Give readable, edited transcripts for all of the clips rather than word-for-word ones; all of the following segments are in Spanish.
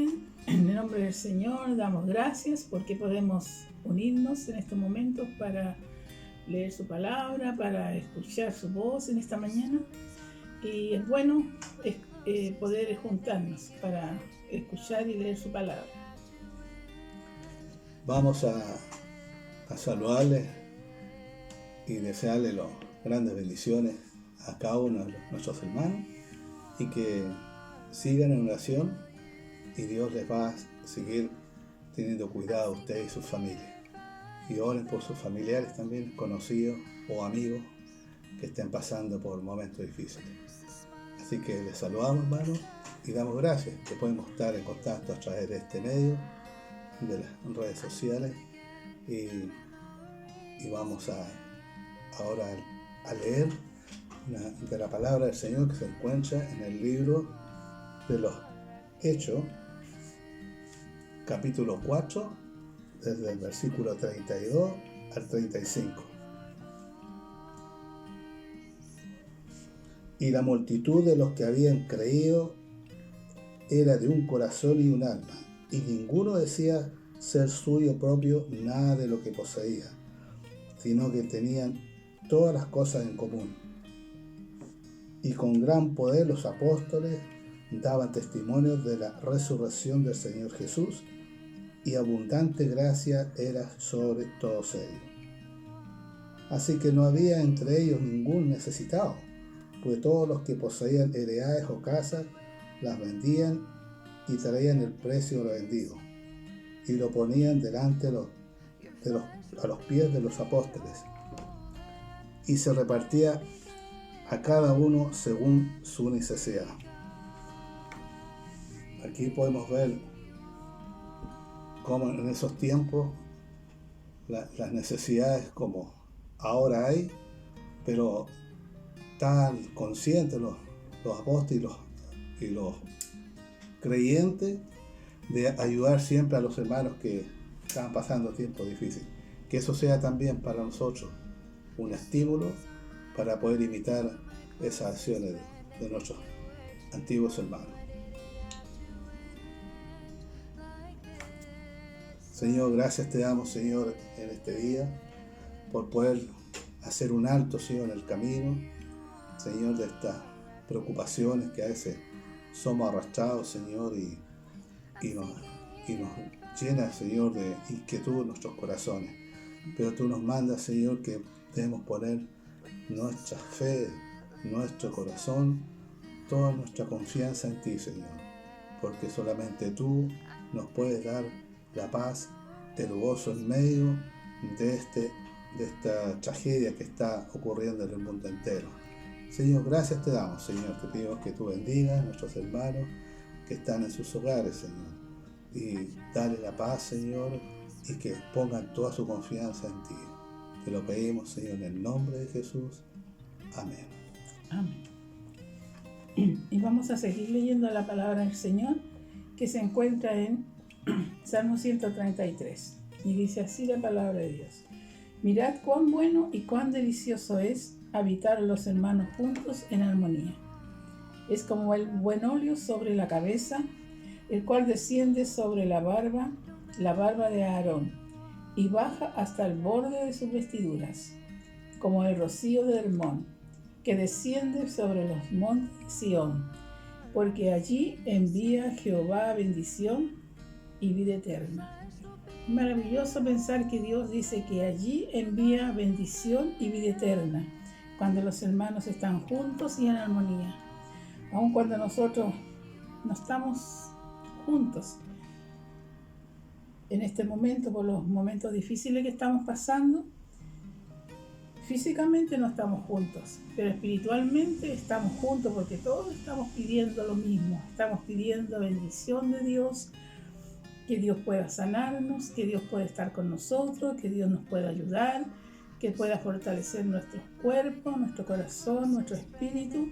Amén. En el nombre del Señor damos gracias porque podemos unirnos en estos momentos para leer su palabra, para escuchar su voz en esta mañana. Y es bueno poder juntarnos para escuchar y leer su palabra. Vamos a saludarles y desearles las grandes bendiciones a cada uno de nuestros hermanos y que sigan en oración y Dios les va a seguir teniendo cuidado a ustedes y sus familias. Y oren por sus familiares también, conocidos o amigos que estén pasando por momentos difíciles. Así que les saludamos, hermanos, y damos gracias que podemos estar en contacto a través de este medio, de las redes sociales, y vamos ahora a leer de la palabra del Señor que se encuentra en el libro de los Hechos, capítulo 4, desde el versículo 32 al 35. Y la multitud de los que habían creído era de un corazón y un alma, y ninguno decía ser suyo propio nada de lo que poseía, sino que tenían todas las cosas en común. Y con gran poder los apóstoles daban testimonio de la resurrección del Señor Jesús, y abundante gracia era sobre todos ellos. Así que no había entre ellos ningún necesitado, pues todos los que poseían heredades o casas las vendían y traían el precio de lo vendido, y lo ponían delante a los pies de los apóstoles, y se repartía a cada uno según su necesidad. Aquí podemos ver cómo en esos tiempos las necesidades como ahora hay, pero están conscientes los apóstoles y los creyentes de ayudar siempre a los hermanos que están pasando tiempos difíciles. Que eso sea también para nosotros un estímulo para poder imitar esas acciones de nuestros antiguos hermanos. Señor, gracias te damos, Señor, en este día, por poder hacer un alto, Señor, en el camino, Señor, de estas preocupaciones que a veces somos arrastrados, Señor, y nos llena, Señor, de inquietud en nuestros corazones. Pero tú nos mandas, Señor, que debemos poner nuestra fe, nuestro corazón, toda nuestra confianza en ti, Señor, porque solamente tú nos puedes dar la paz, el gozo en medio de esta tragedia que está ocurriendo en el mundo entero. Señor, gracias te damos, Señor. Te pido que tú bendigas a nuestros hermanos que están en sus hogares, Señor, y dale la paz, Señor, y que pongan toda su confianza en ti. Te lo pedimos, Señor, en el nombre de Jesús. Amén. Amén. Y vamos a seguir leyendo la palabra del Señor que se encuentra en Salmo 133. Y dice así la palabra de Dios: Mirad cuán bueno y cuán delicioso es habitar los hermanos juntos en armonía. Es como el buen óleo sobre la cabeza, el cual desciende sobre la barba de Aarón, y baja hasta el borde de sus vestiduras, como el rocío de Hermón, que desciende sobre los montes de Sión, porque allí envía Jehová bendición y vida eterna. Maravilloso pensar que Dios dice que allí envía bendición y vida eterna, cuando los hermanos están juntos y en armonía. Aun cuando nosotros no estamos juntos en este momento, por los momentos difíciles que estamos pasando, físicamente no estamos juntos, pero espiritualmente estamos juntos porque todos estamos pidiendo lo mismo. Estamos pidiendo bendición de Dios, que Dios pueda sanarnos, que Dios pueda estar con nosotros, que Dios nos pueda ayudar, que pueda fortalecer nuestros cuerpos, nuestro corazón, nuestro espíritu.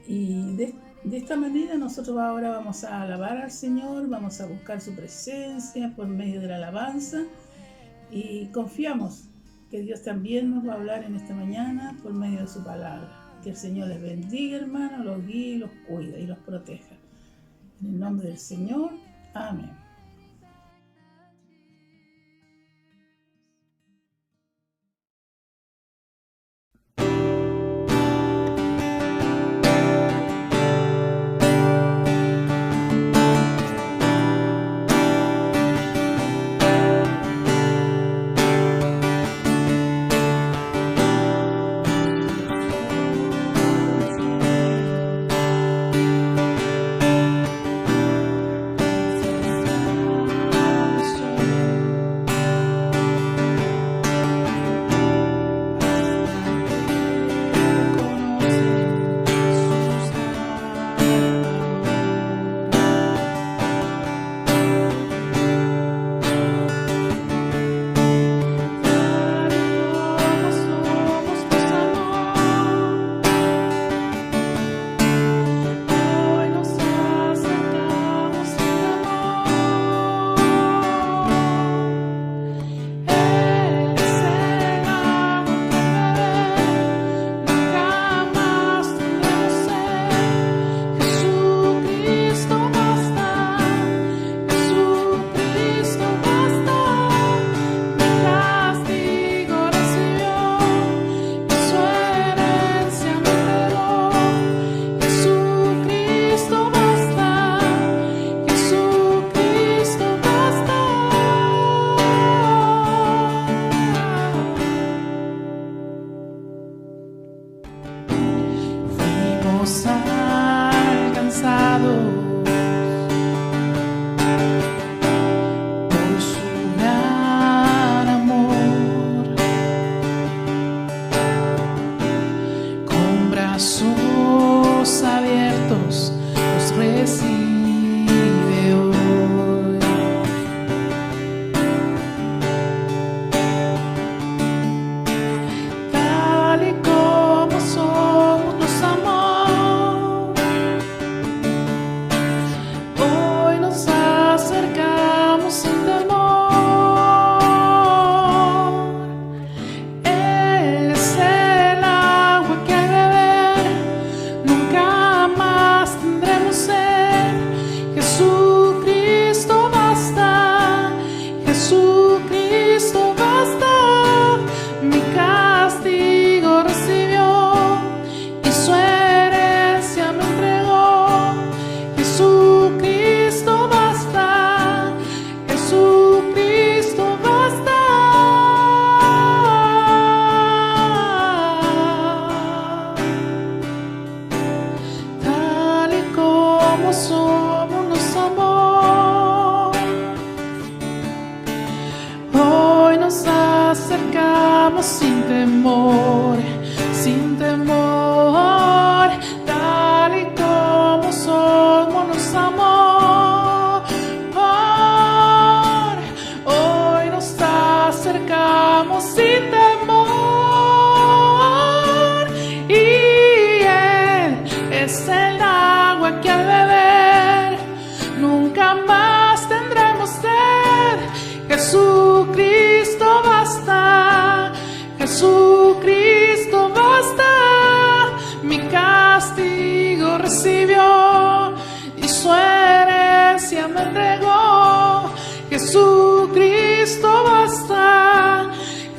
Y de esta manera nosotros ahora vamos a alabar al Señor, vamos a buscar su presencia por medio de la alabanza y confiamos que Dios también nos va a hablar en esta mañana por medio de su palabra. Que el Señor les bendiga, hermanos, los guíe, los cuide y los proteja. En el nombre del Señor. Amén.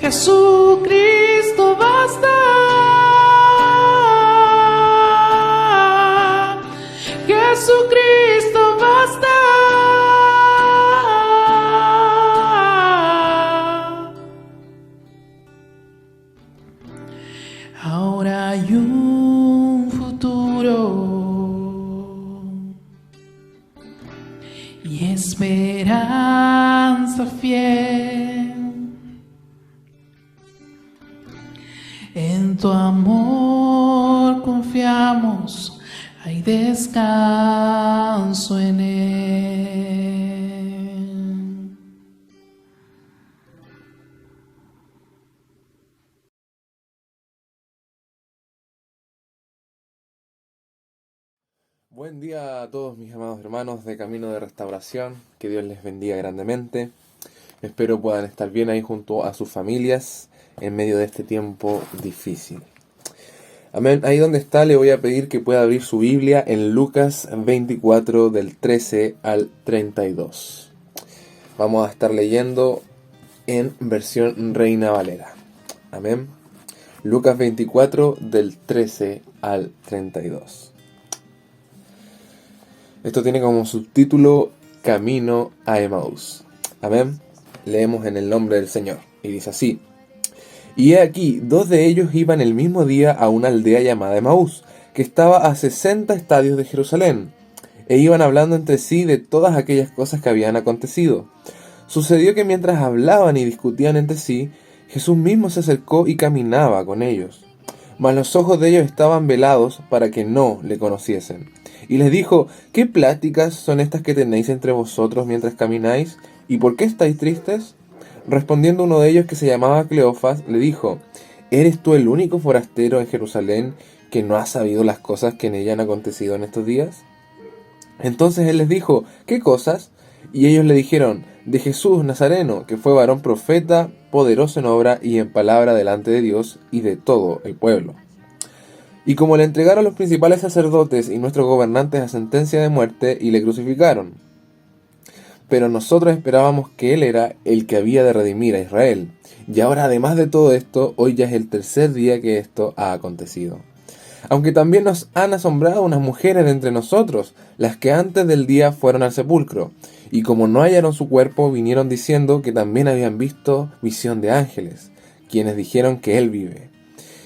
Jesucristo basta. Jesucristo basta. Ahora hay un futuro y esperanza fiel. En tu amor confiamos, hay descanso en él. Buen día a todos mis amados hermanos de Camino de Restauración, que Dios les bendiga grandemente. Espero puedan estar bien ahí junto a sus familias en medio de este tiempo difícil. Amén. Ahí donde está le voy a pedir que pueda abrir su Biblia en Lucas 24 del 13 al 32. Vamos a estar leyendo en versión Reina Valera. Amén. Lucas 24 del 13 al 32. Esto tiene como subtítulo Camino a Emaús. Amén. Leemos en el nombre del Señor. Y dice así: Y he aquí, 2 de ellos iban el mismo día a una aldea llamada Emaús, que estaba a 60 estadios de Jerusalén, e iban hablando entre sí de todas aquellas cosas que habían acontecido. Sucedió que mientras hablaban y discutían entre sí, Jesús mismo se acercó y caminaba con ellos. Mas los ojos de ellos estaban velados para que no le conociesen. Y les dijo: ¿Qué pláticas son estas que tenéis entre vosotros mientras camináis? ¿Y por qué estáis tristes? Respondiendo uno de ellos, que se llamaba Cleofas, le dijo: ¿Eres tú el único forastero en Jerusalén que no ha sabido las cosas que en ella han acontecido en estos días? Entonces él les dijo: ¿Qué cosas? Y ellos le dijeron: de Jesús Nazareno, que fue varón profeta, poderoso en obra y en palabra delante de Dios y de todo el pueblo. Y como le entregaron los principales sacerdotes y nuestros gobernantes a sentencia de muerte, y le crucificaron. Pero nosotros esperábamos que Él era el que había de redimir a Israel. Y ahora, además de todo esto, hoy ya es el 3er día que esto ha acontecido. Aunque también nos han asombrado unas mujeres de entre nosotros, las que antes del día fueron al sepulcro, y como no hallaron su cuerpo, vinieron diciendo que también habían visto visión de ángeles, quienes dijeron que Él vive.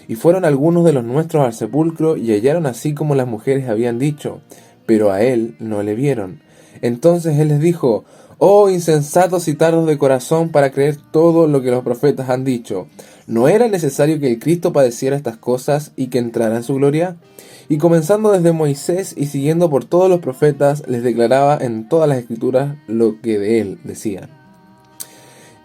Y fueron algunos de los nuestros al sepulcro, y hallaron así como las mujeres habían dicho, pero a Él no le vieron. Entonces Él les dijo: Oh insensatos y tardos de corazón para creer todo lo que los profetas han dicho. ¿No era necesario que el Cristo padeciera estas cosas y que entrara en su gloria? Y comenzando desde Moisés y siguiendo por todos los profetas, les declaraba en todas las escrituras lo que de Él decían.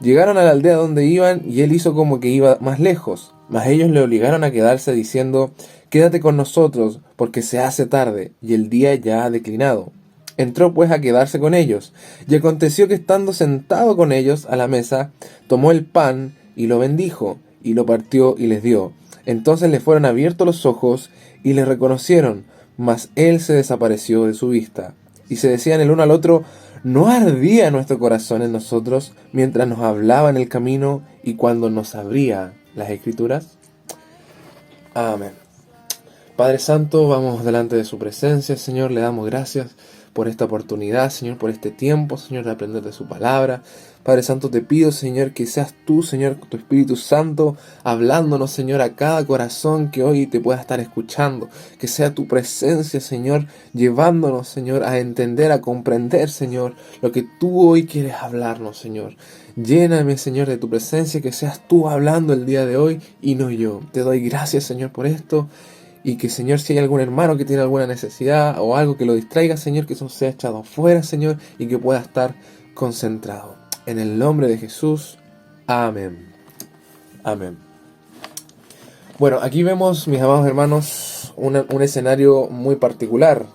Llegaron a la aldea donde iban, y Él hizo como que iba más lejos, mas ellos le obligaron a quedarse, diciendo: Quédate con nosotros, porque se hace tarde, y el día ya ha declinado. Entró pues a quedarse con ellos, y aconteció que estando sentado con ellos a la mesa, tomó el pan y lo bendijo, y lo partió y les dio. Entonces le fueron abiertos los ojos, y le reconocieron, mas él se desapareció de su vista. Y se decían el uno al otro: ¿No ardía nuestro corazón en nosotros mientras nos hablaba en el camino y cuando nos abría las Escrituras? Amén. Padre Santo, vamos delante de su presencia, Señor, le damos gracias por esta oportunidad, Señor, por este tiempo, Señor, de aprender de su palabra. Padre Santo, te pido, Señor, que seas tú, Señor, tu Espíritu Santo, hablándonos, Señor, a cada corazón que hoy te pueda estar escuchando. Que sea tu presencia, Señor, llevándonos, Señor, a entender, a comprender, Señor, lo que tú hoy quieres hablarnos, Señor. Lléname, Señor, de tu presencia, que seas tú hablando el día de hoy y no yo. Te doy gracias, Señor, por esto. Y que, Señor, si hay algún hermano que tiene alguna necesidad o algo que lo distraiga, Señor, que eso sea echado fuera, Señor, y que pueda estar concentrado. En el nombre de Jesús. Amén. Amén. Bueno, aquí vemos, mis amados hermanos, un escenario muy particular.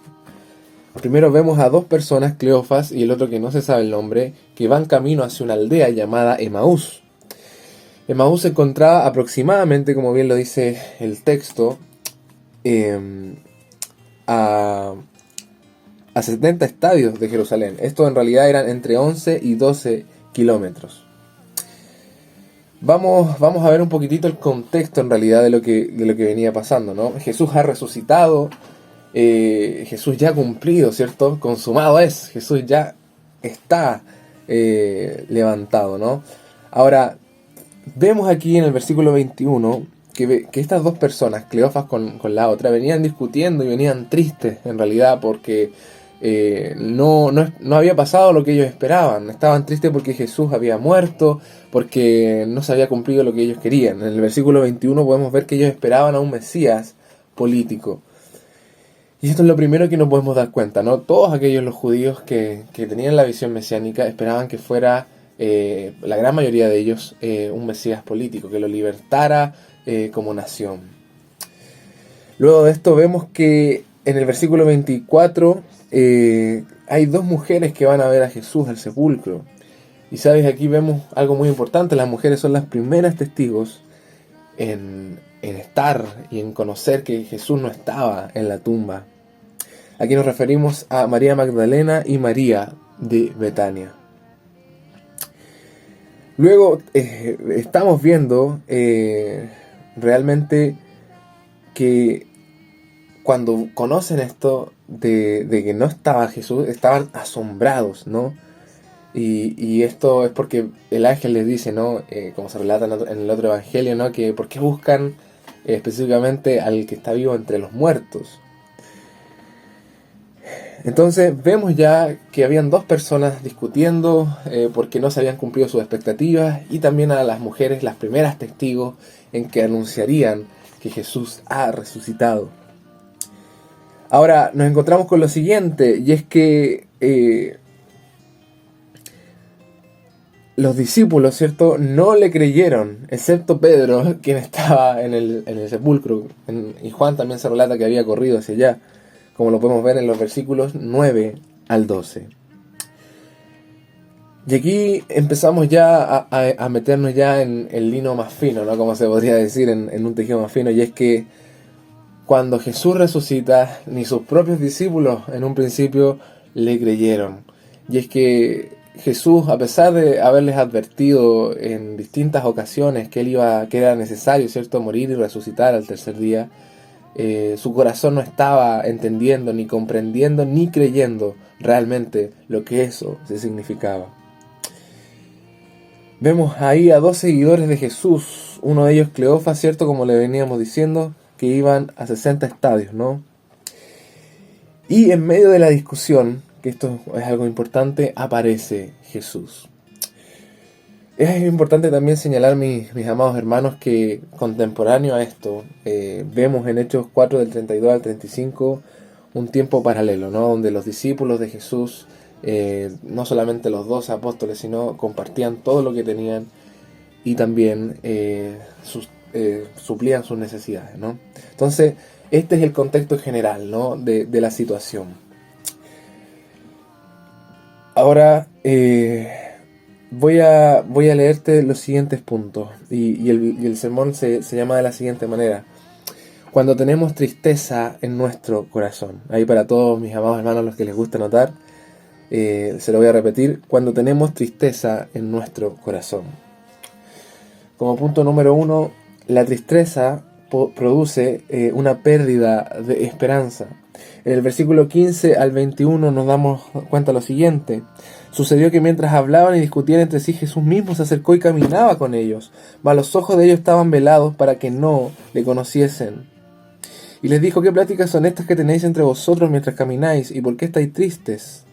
Primero vemos a 2 personas, Cleofas y el otro que no se sabe el nombre, que van camino hacia una aldea llamada Emaús. Emaús se encontraba aproximadamente, como bien lo dice el texto, a 70 estadios de Jerusalén. Esto en realidad eran entre 11 y 12 kilómetros. Vamos a ver un poquitito el contexto en realidad de lo que venía pasando, ¿no? Jesús ha resucitado, Jesús ya ha cumplido, ¿cierto? Consumado es, Jesús ya está levantado, ¿no? Ahora, vemos aquí en el versículo 21 que estas 2 personas, Cleofas con la otra, venían discutiendo y venían tristes en realidad porque no había pasado lo que ellos esperaban. Estaban tristes porque Jesús había muerto, porque no se había cumplido lo que ellos querían. En el versículo 21 podemos ver que ellos esperaban a un Mesías político. Y esto es lo primero que nos podemos dar cuenta, ¿no? Todos aquellos los judíos que tenían la visión mesiánica esperaban que fuera, la gran mayoría de ellos, un Mesías político, que lo libertara como nación. Luego de esto vemos que en el versículo 24 hay 2 mujeres que van a ver a Jesús al sepulcro. Y sabes, aquí vemos algo muy importante. Las mujeres son las primeras testigos en estar y en conocer que Jesús no estaba en la tumba. Aquí nos referimos a María Magdalena y María de Betania. Luego estamos viendo realmente que cuando conocen esto de que no estaba Jesús, estaban asombrados, ¿no? Y esto es porque el ángel les dice, ¿no? Como se relata en el otro evangelio, ¿no? Que ¿por qué buscan específicamente al que está vivo entre los muertos? Entonces vemos ya que habían dos personas discutiendo porque no se habían cumplido sus expectativas, y también a las mujeres, las primeras testigos en que anunciarían que Jesús ha resucitado. Ahora nos encontramos con lo siguiente, y es que los discípulos, ¿cierto?, no le creyeron, excepto Pedro, quien estaba en el sepulcro. Y Juan también se relata que había corrido hacia allá, como lo podemos ver en los versículos 9 al 12. Y aquí empezamos ya a meternos ya en el lino más fino, ¿no? Como se podría decir, en un tejido más fino. Y es que cuando Jesús resucita, ni sus propios discípulos en un principio le creyeron. Y es que Jesús, a pesar de haberles advertido en distintas ocasiones que que era necesario, ¿cierto?, morir y resucitar al tercer día, su corazón no estaba entendiendo, ni comprendiendo, ni creyendo realmente lo que eso se significaba. Vemos ahí a dos seguidores de Jesús, uno de ellos Cleofas, ¿cierto?, como le veníamos diciendo, que iban a 60 estadios, ¿no? Y en medio de la discusión, que esto es algo importante, aparece Jesús. Es importante también señalar, mis amados hermanos, que contemporáneo a esto, vemos en Hechos 4 del 32 al 35 un tiempo paralelo, ¿no? Donde los discípulos de Jesús, no solamente los 12 apóstoles, sino compartían todo lo que tenían y también suplían sus necesidades, ¿no? Entonces, este es el contexto general, ¿no?, de la situación. Ahora voy a leerte los siguientes puntos, y el sermón se llama de la siguiente manera: cuando tenemos tristeza en nuestro corazón. Ahí para todos mis amados hermanos, los que les gusta anotar, se lo voy a repetir: cuando tenemos tristeza en nuestro corazón. Como punto número 1, la tristeza produce una pérdida de esperanza. En el versículo 15 al 21 nos damos cuenta lo siguiente: sucedió que mientras hablaban y discutían entre sí, Jesús mismo se acercó y caminaba con ellos, mas los ojos de ellos estaban velados para que no le conociesen. Y les dijo: ¿qué pláticas son estas que tenéis entre vosotros mientras camináis? ¿Y por qué estáis tristes?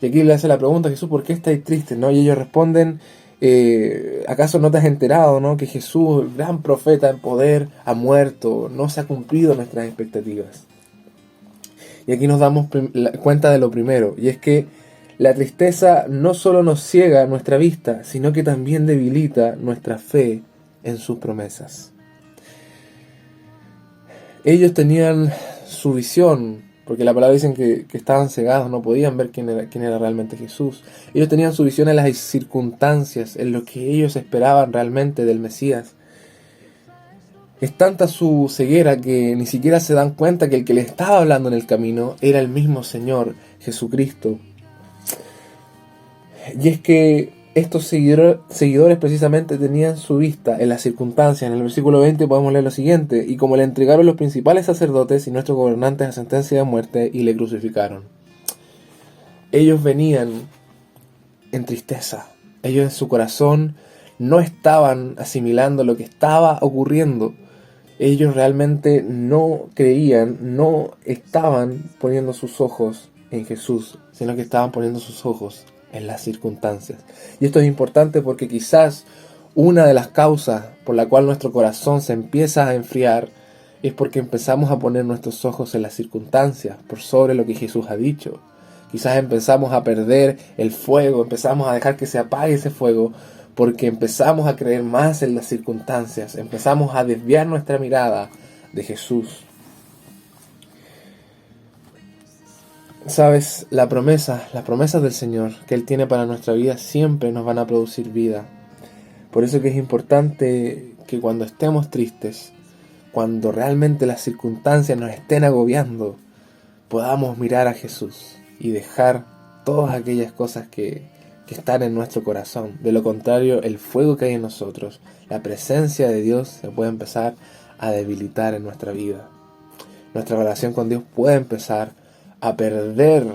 Y aquí le hace la pregunta a Jesús: ¿por qué estáis tristes? ¿No? Y ellos responden: ¿acaso no te has enterado, ¿no?, que Jesús, el gran profeta en poder, ha muerto? No se ha cumplido nuestras expectativas. Y aquí nos damos cuenta de lo primero, y es que la tristeza no solo nos ciega nuestra vista, sino que también debilita nuestra fe en sus promesas. Ellos tenían su visión, porque la palabra dicen que estaban cegados, no podían ver quién era realmente Jesús. Ellos tenían su visión en las circunstancias, en lo que ellos esperaban realmente del Mesías. Es tanta su ceguera que ni siquiera se dan cuenta que el que les estaba hablando en el camino era el mismo Señor Jesucristo. Y es que estos seguidores precisamente tenían su vista en las circunstancias. En el versículo 20 podemos leer lo siguiente: y como le entregaron los principales sacerdotes y nuestros gobernantes a sentencia de muerte, y le crucificaron. Ellos venían en tristeza. Ellos en su corazón no estaban asimilando lo que estaba ocurriendo. Ellos realmente no creían, no estaban poniendo sus ojos en Jesús, sino que estaban poniendo sus ojos en las circunstancias. Y esto es importante porque quizás una de las causas por la cual nuestro corazón se empieza a enfriar es porque empezamos a poner nuestros ojos en las circunstancias por sobre lo que Jesús ha dicho. Quizás empezamos a perder el fuego, empezamos a dejar que se apague ese fuego porque empezamos a creer más en las circunstancias, empezamos a desviar nuestra mirada de Jesús. Sabes, las promesas del Señor que Él tiene para nuestra vida siempre nos van a producir vida. Por eso que es importante que cuando estemos tristes cuando realmente las circunstancias nos estén agobiando, podamos mirar a Jesús y dejar todas aquellas cosas que están en nuestro corazón. De lo contrario, el fuego que hay en nosotros, la presencia de Dios, se puede empezar a debilitar en nuestra vida. Nuestra relación con Dios puede empezar a perder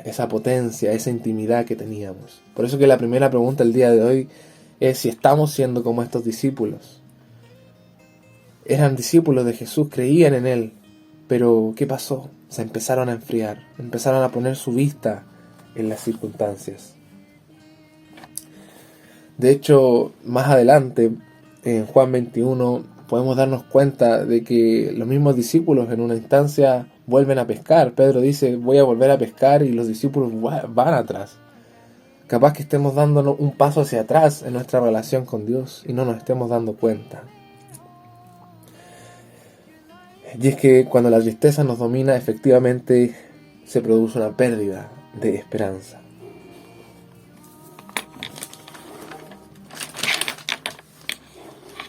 esa potencia, esa intimidad que teníamos. Por eso que la primera pregunta el día de hoy es si estamos siendo como estos discípulos. Eran discípulos de Jesús, creían en Él, pero ¿qué pasó? Se empezaron a enfriar, empezaron a poner su vista en las circunstancias. De hecho, más adelante, en Juan 21, podemos darnos cuenta de que los mismos discípulos en una instancia vuelven a pescar. Pedro dice, voy a volver a pescar, y los discípulos van atrás. Capaz que estemos dándonos un paso hacia atrás en nuestra relación con Dios y no nos estemos dando cuenta. Y es que cuando la tristeza nos domina, efectivamente se produce una pérdida de esperanza.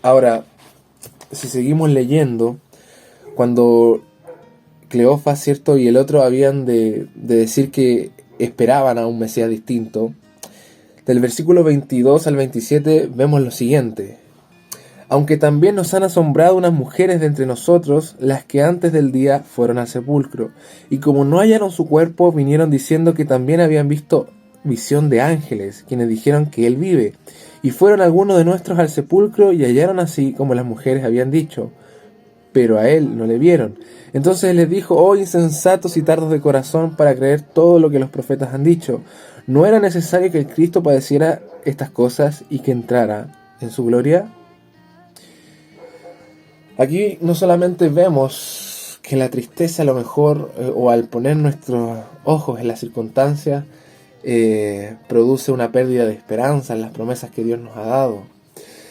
Ahora, si seguimos leyendo, cuando Cleofas, ¿cierto?, y el otro habían de decir que esperaban a un Mesías distinto, del versículo 22 al 27 vemos lo siguiente: aunque también nos han asombrado unas mujeres de entre nosotros, las que antes del día fueron al sepulcro, y como no hallaron su cuerpo, vinieron diciendo que también habían visto visión de ángeles, quienes dijeron que él vive. Y fueron algunos de nuestros al sepulcro y hallaron así como las mujeres habían dicho, pero a él no le vieron. Entonces les dijo: oh insensatos y tardos de corazón para creer todo lo que los profetas han dicho. ¿No era necesario que el Cristo padeciera estas cosas y que entrara en su gloria? Aquí no solamente vemos que la tristeza, a lo mejor, o al poner nuestros ojos en las circunstancias, produce una pérdida de esperanza en las promesas que Dios nos ha dado,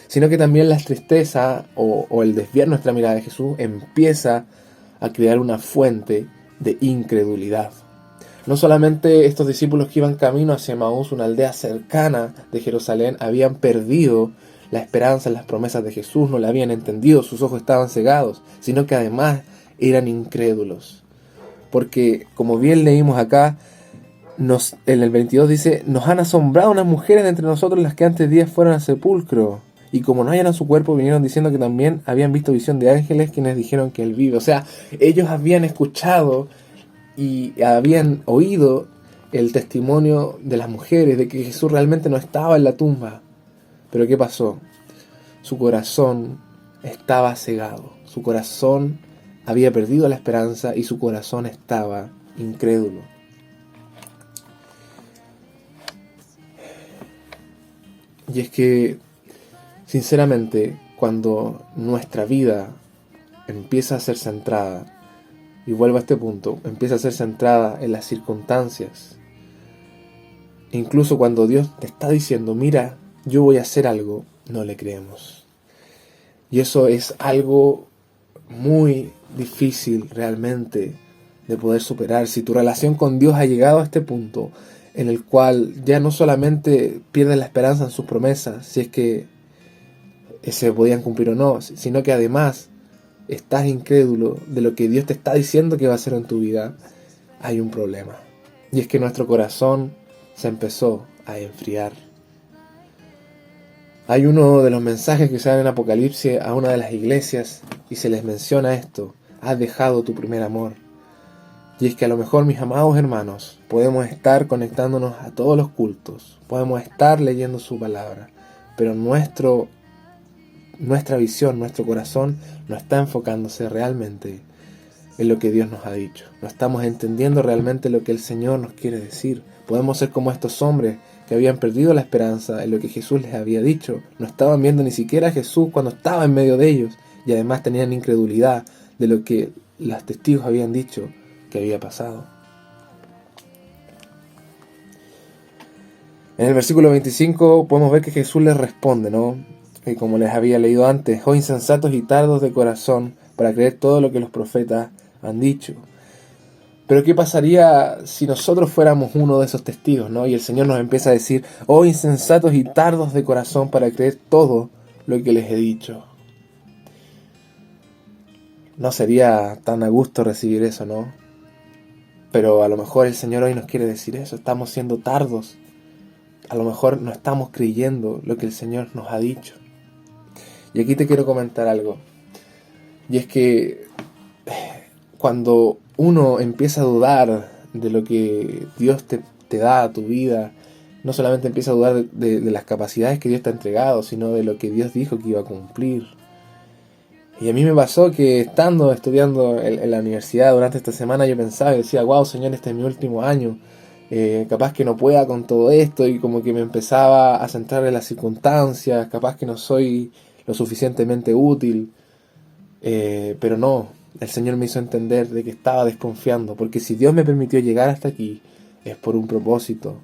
sino que también la tristeza o el desviar nuestra mirada de Jesús empieza a crear una fuente de incredulidad. No solamente estos discípulos que iban camino hacia Emaús, una aldea cercana de Jerusalén, habían perdido la esperanza en las promesas de Jesús, no la habían entendido, sus ojos estaban cegados, sino que además eran incrédulos. Porque, como bien leímos acá, en el 22 dice: nos han asombrado unas mujeres de entre nosotros, las que antes días fueron al sepulcro, y como no hallaron su cuerpo, vinieron diciendo que también habían visto visión de ángeles, quienes dijeron que él vive. O sea, ellos habían escuchado y habían oído el testimonio de las mujeres de que Jesús realmente no estaba en la tumba. Pero ¿qué pasó? Su corazón estaba cegado, su corazón había perdido la esperanza y su corazón estaba incrédulo. Y es que, sinceramente, cuando nuestra vida empieza a ser centrada, y vuelvo a este punto, empieza a ser centrada en las circunstancias, incluso cuando Dios te está diciendo: mira, yo voy a hacer algo, no le creemos. Y eso es algo muy difícil realmente de poder superar. Si tu relación con Dios ha llegado a este punto en el cual ya no solamente pierdes la esperanza en sus promesas, si es que se podían cumplir o no, sino que además estás incrédulo de lo que Dios te está diciendo que va a hacer en tu vida, hay un problema. Y es que nuestro corazón se empezó a enfriar. Hay uno de los mensajes que se dan en Apocalipsis a una de las iglesias y se les menciona esto: has dejado tu primer amor. Y es que a lo mejor, mis amados hermanos, podemos estar conectándonos a todos los cultos, podemos estar leyendo su palabra, pero nuestra visión, nuestro corazón no está enfocándose realmente en lo que Dios nos ha dicho. No estamos entendiendo realmente lo que el Señor nos quiere decir. Podemos ser como estos hombres que habían perdido la esperanza en lo que Jesús les había dicho. No estaban viendo ni siquiera a Jesús cuando estaba en medio de ellos, y además tenían incredulidad de lo que los testigos habían dicho que había pasado. En el versículo 25 podemos ver que Jesús les responde, ¿no? Y como les había leído antes: oh insensatos y tardos de corazón para creer todo lo que los profetas han dicho. Pero ¿qué pasaría si nosotros fuéramos uno de esos testigos, ¿no? Y el Señor nos empieza a decir: oh insensatos y tardos de corazón para creer todo lo que les he dicho. no sería tan a gusto recibir eso, ¿no? Pero a lo mejor el Señor hoy nos quiere decir eso. Estamos siendo tardos. A lo mejor no estamos creyendo lo que el Señor nos ha dicho. Y aquí te quiero comentar algo. Y es que cuando uno empieza a dudar de lo que Dios te da a tu vida, no solamente empieza a dudar de las capacidades que Dios te ha entregado, sino de lo que Dios dijo que iba a cumplir. Y a mí me pasó que estudiando en la universidad durante esta semana, yo pensaba y decía, wow, Señor, este es mi último año. Capaz que no pueda con todo esto, y como que me empezaba a centrar en las circunstancias, capaz que no soy lo suficientemente útil. Pero no, el Señor me hizo entender de que estaba desconfiando, porque si Dios me permitió llegar hasta aquí, es por un propósito.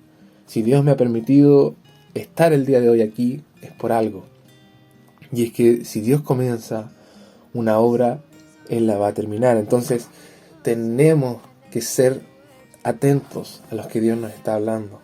Si Dios me ha permitido estar el día de hoy aquí, es por algo. Y es que si Dios comienza una obra, Él la va a terminar. Entonces tenemos que ser atentos a los que Dios nos está hablando.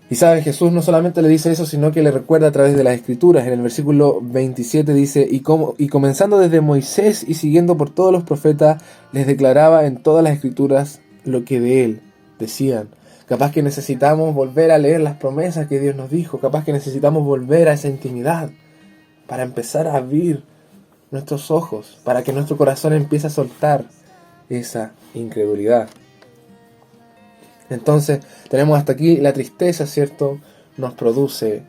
Y sabes, Jesús no solamente le dice eso, sino que le recuerda a través de las Escrituras. En el versículo 27 dice, y comenzando desde Moisés y siguiendo por todos los profetas, les declaraba en todas las Escrituras lo que de Él decían. Capaz que necesitamos volver a leer las promesas que Dios nos dijo. Capaz que necesitamos volver a esa intimidad para empezar a abrir nuestros ojos, para que nuestro corazón empiece a soltar esa incredulidad. Entonces, tenemos hasta aquí la tristeza, ¿cierto? Nos produce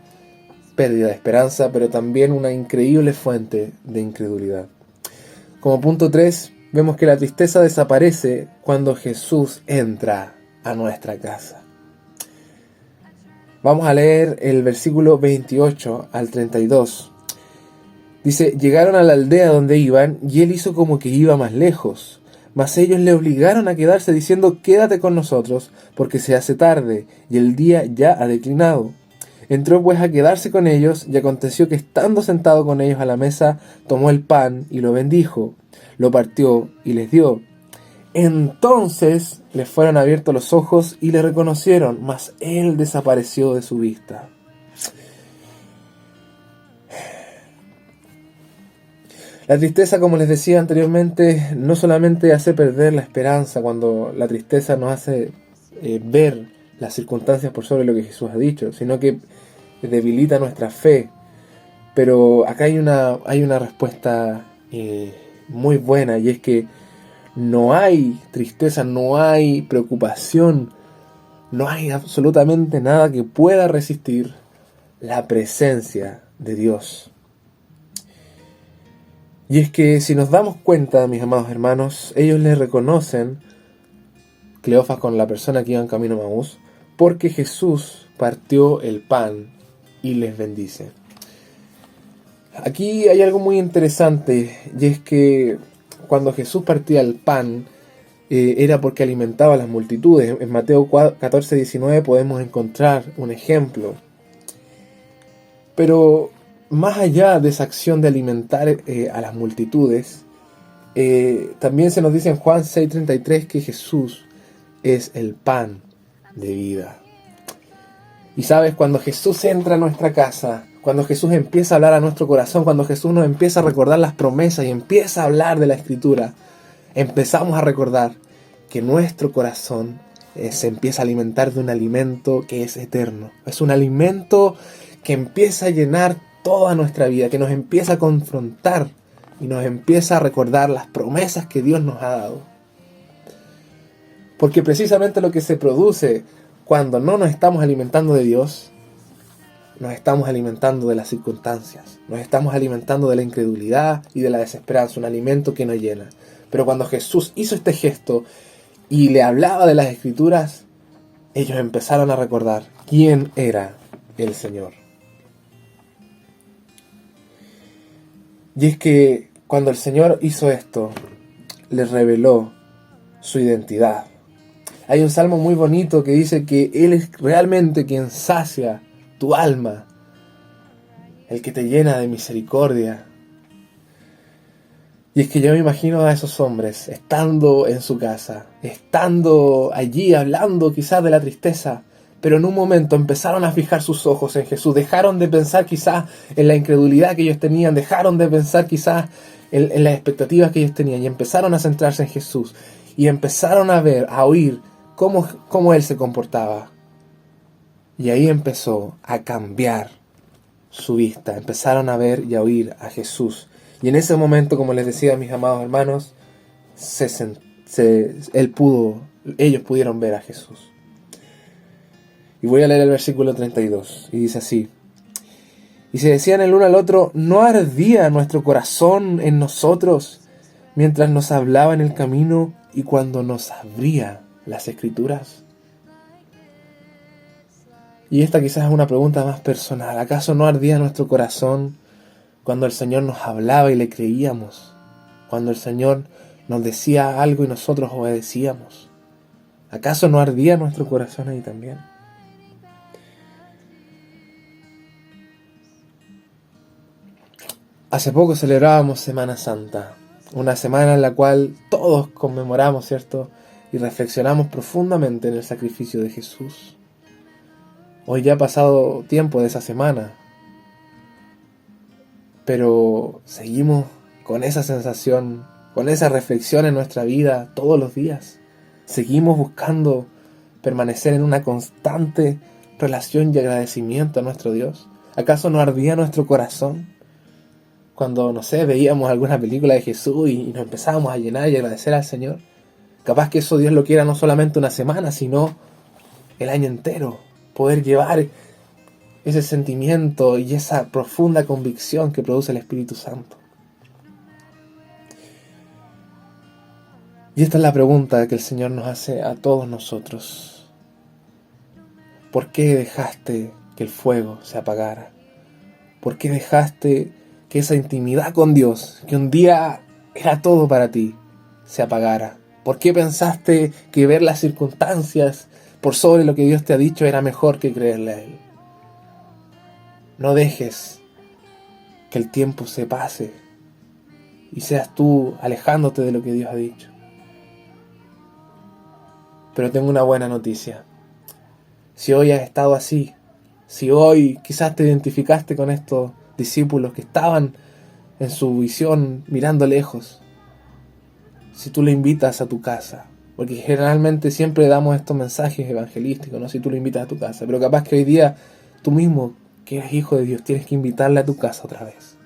pérdida de esperanza, pero también una increíble fuente de incredulidad. Como punto 3, vemos que la tristeza desaparece cuando Jesús entra a nuestra casa. Vamos a leer el versículo 28 al 32. Dice, llegaron a la aldea donde iban, y él hizo como que iba más lejos. Mas ellos le obligaron a quedarse diciendo, quédate con nosotros, porque se hace tarde, y el día ya ha declinado. Entró pues a quedarse con ellos, y aconteció que estando sentado con ellos a la mesa, tomó el pan y lo bendijo, lo partió y les dio. Entonces les fueron abiertos los ojos y le reconocieron, mas él desapareció de su vista. La tristeza, como les decía anteriormente, no solamente hace perder la esperanza cuando la tristeza nos hace ver las circunstancias por sobre lo que Jesús ha dicho, sino que debilita nuestra fe. Pero acá hay una respuesta muy buena, y es que no hay tristeza, no hay preocupación, no hay absolutamente nada que pueda resistir la presencia de Dios. Y es que si nos damos cuenta, mis amados hermanos, ellos le reconocen, Cleofas con la persona que iba en camino a Emaús, porque Jesús partió el pan y les bendice. Aquí hay algo muy interesante, y es que cuando Jesús partía el pan, era porque alimentaba a las multitudes. En Mateo 14:19 podemos encontrar un ejemplo. Pero más allá de esa acción de alimentar a las multitudes, también se nos dice en Juan 6:33 que Jesús es el pan de vida. Y sabes, cuando Jesús entra a nuestra casa, cuando Jesús empieza a hablar a nuestro corazón, cuando Jesús nos empieza a recordar las promesas y empieza a hablar de la Escritura, empezamos a recordar que nuestro corazón se empieza a alimentar de un alimento que es eterno. Es un alimento que empieza a llenar toda nuestra vida, que nos empieza a confrontar y nos empieza a recordar las promesas que Dios nos ha dado. Porque precisamente lo que se produce cuando no nos estamos alimentando de Dios, nos estamos alimentando de las circunstancias, nos estamos alimentando de la incredulidad y de la desesperanza, un alimento que no llena. Pero cuando Jesús hizo este gesto y le hablaba de las Escrituras, ellos empezaron a recordar quién era el Señor. Y es que cuando el Señor hizo esto, les reveló su identidad. Hay un salmo muy bonito que dice que Él es realmente quien sacia tu alma, el que te llena de misericordia. Y es que yo me imagino a esos hombres estando en su casa, estando allí hablando quizás de la tristeza, pero en un momento empezaron a fijar sus ojos en Jesús. Dejaron de pensar quizás en la incredulidad que ellos tenían, dejaron de pensar quizás en las expectativas que ellos tenían y empezaron a centrarse en Jesús. Y empezaron a ver, a oír cómo Él se comportaba. Y ahí empezó a cambiar su vista. Empezaron a ver y a oír a Jesús. Y en ese momento, como les decía a mis amados hermanos, ellos pudieron ver a Jesús. Y voy a leer el versículo 32. Y dice así: y se decían el uno al otro, ¿no ardía nuestro corazón en nosotros mientras nos hablaba en el camino y cuando nos abría las Escrituras? Y esta quizás es una pregunta más personal. ¿Acaso no ardía nuestro corazón cuando el Señor nos hablaba y le creíamos? Cuando el Señor nos decía algo y nosotros obedecíamos. ¿Acaso no ardía nuestro corazón ahí también? Hace poco celebrábamos Semana Santa, una semana en la cual todos conmemoramos, ¿cierto? Y reflexionamos profundamente en el sacrificio de Jesús. Hoy ya ha pasado tiempo de esa semana, pero seguimos con esa sensación, con esa reflexión en nuestra vida todos los días. Seguimos buscando permanecer en una constante relación y agradecimiento a nuestro Dios. ¿Acaso no ardía nuestro corazón cuando, no sé, veíamos alguna película de Jesús y nos empezábamos a llenar y agradecer al Señor? Capaz que eso Dios lo quiera no solamente una semana, sino el año entero. Poder llevar ese sentimiento y esa profunda convicción que produce el Espíritu Santo. Y esta es la pregunta que el Señor nos hace a todos nosotros. ¿Por qué dejaste que el fuego se apagara? ¿Por qué dejaste que esa intimidad con Dios, que un día era todo para ti, se apagara? ¿Por qué pensaste que ver las circunstancias por sobre lo que Dios te ha dicho era mejor que creerle a Él? No dejes que el tiempo se pase y seas tú alejándote de lo que Dios ha dicho. Pero tengo una buena noticia. Si hoy has estado así, si hoy quizás te identificaste con estos discípulos que estaban en su visión mirando lejos, si tú le invitas a tu casa, porque generalmente siempre damos estos mensajes evangelísticos, ¿no? Si tú lo invitas a tu casa, pero capaz que hoy día tú mismo, que eres hijo de Dios, tienes que invitarle a tu casa otra vez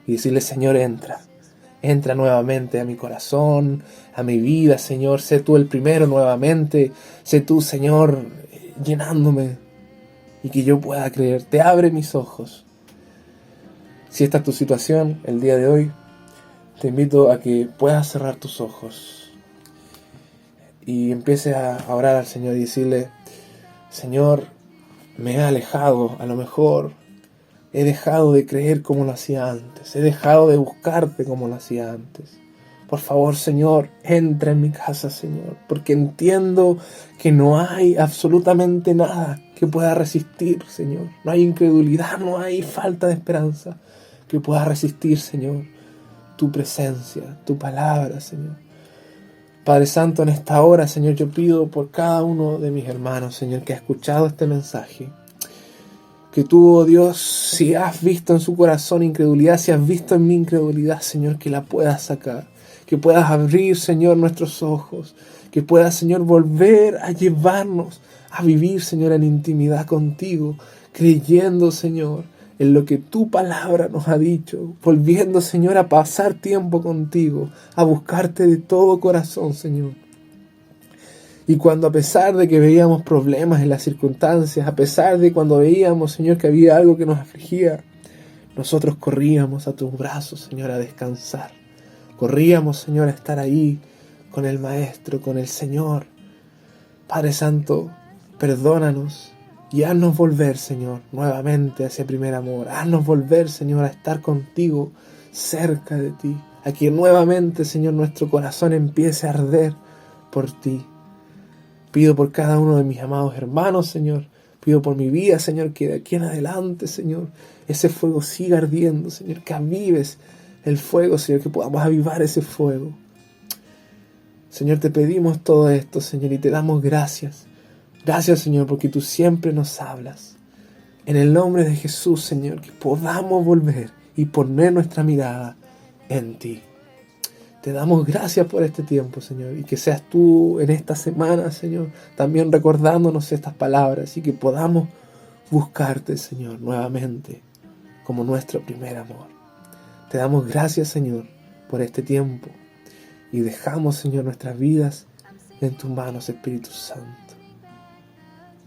y decirle: Señor, entra nuevamente a mi corazón, a mi vida, Señor, sé tú el primero nuevamente, sé tú, Señor, llenándome y que yo pueda creerte. Abre mis ojos. Si esta es tu situación el día de hoy, te invito a que puedas cerrar tus ojos y empieces a orar al Señor y decirle: Señor, me he alejado, a lo mejor he dejado de creer como lo hacía antes, he dejado de buscarte como lo hacía antes. Por favor, Señor, entra en mi casa, Señor, porque entiendo que no hay absolutamente nada que pueda resistir, Señor. No hay incredulidad, no hay falta de esperanza que pueda resistir, Señor, tu presencia, tu palabra, Señor. Padre Santo, en esta hora, Señor, yo pido por cada uno de mis hermanos, Señor, que ha escuchado este mensaje, que tú, oh Dios, si has visto en su corazón incredulidad, si has visto en mi incredulidad, Señor, que la puedas sacar, que puedas abrir, Señor, nuestros ojos, que puedas, Señor, volver a llevarnos a vivir, Señor, en intimidad contigo, creyendo, Señor, en lo que tu palabra nos ha dicho, volviendo, Señor, a pasar tiempo contigo, a buscarte de todo corazón, Señor. Y cuando, a pesar de que veíamos problemas en las circunstancias, a pesar de cuando veíamos, Señor, que había algo que nos afligía, nosotros corríamos a tus brazos, Señor, a descansar. Corríamos, Señor, a estar ahí con el Maestro, con el Señor. Padre Santo, perdónanos y haznos volver, Señor, nuevamente a ese primer amor. Haznos volver, Señor, a estar contigo, cerca de ti. A que nuevamente, Señor, nuestro corazón empiece a arder por ti. Pido por cada uno de mis amados hermanos, Señor. Pido por mi vida, Señor, que de aquí en adelante, Señor, ese fuego siga ardiendo, Señor, que avives el fuego, Señor, que podamos avivar ese fuego. Señor, te pedimos todo esto, Señor, y te damos gracias Gracias, Señor, porque tú siempre nos hablas. En el nombre de Jesús, Señor, que podamos volver y poner nuestra mirada en ti. Te damos gracias por este tiempo, Señor, y que seas tú en esta semana, Señor, también recordándonos estas palabras y que podamos buscarte, Señor, nuevamente como nuestro primer amor. Te damos gracias, Señor, por este tiempo y dejamos, Señor, nuestras vidas en tus manos, Espíritu Santo.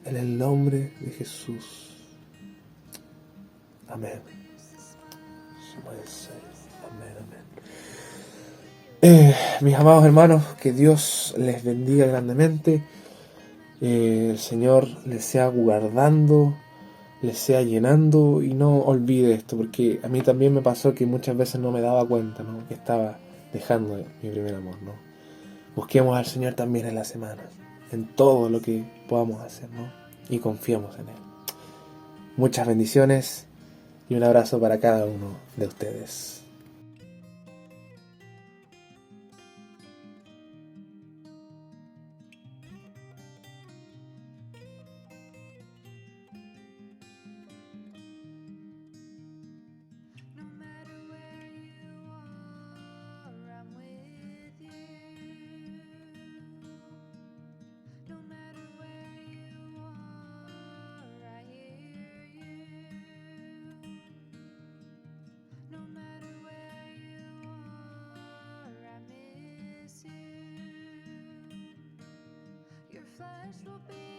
En el nombre de Jesús. Amén. Amén, amén. Mis amados hermanos, que Dios les bendiga grandemente. El Señor les sea guardando, les sea llenando, y no olvide esto, porque a mí también me pasó que muchas veces no me daba cuenta, ¿no?, que estaba dejando mi primer amor, ¿no? Busquemos al Señor también en la semana, en todo lo que podamos hacer, ¿no? Y confiemos en Él. Muchas bendiciones y un abrazo para cada uno de ustedes. No matter where you are, I'm with you. No matter where you are, I hear you. No matter where you are, I miss you. Your flesh will be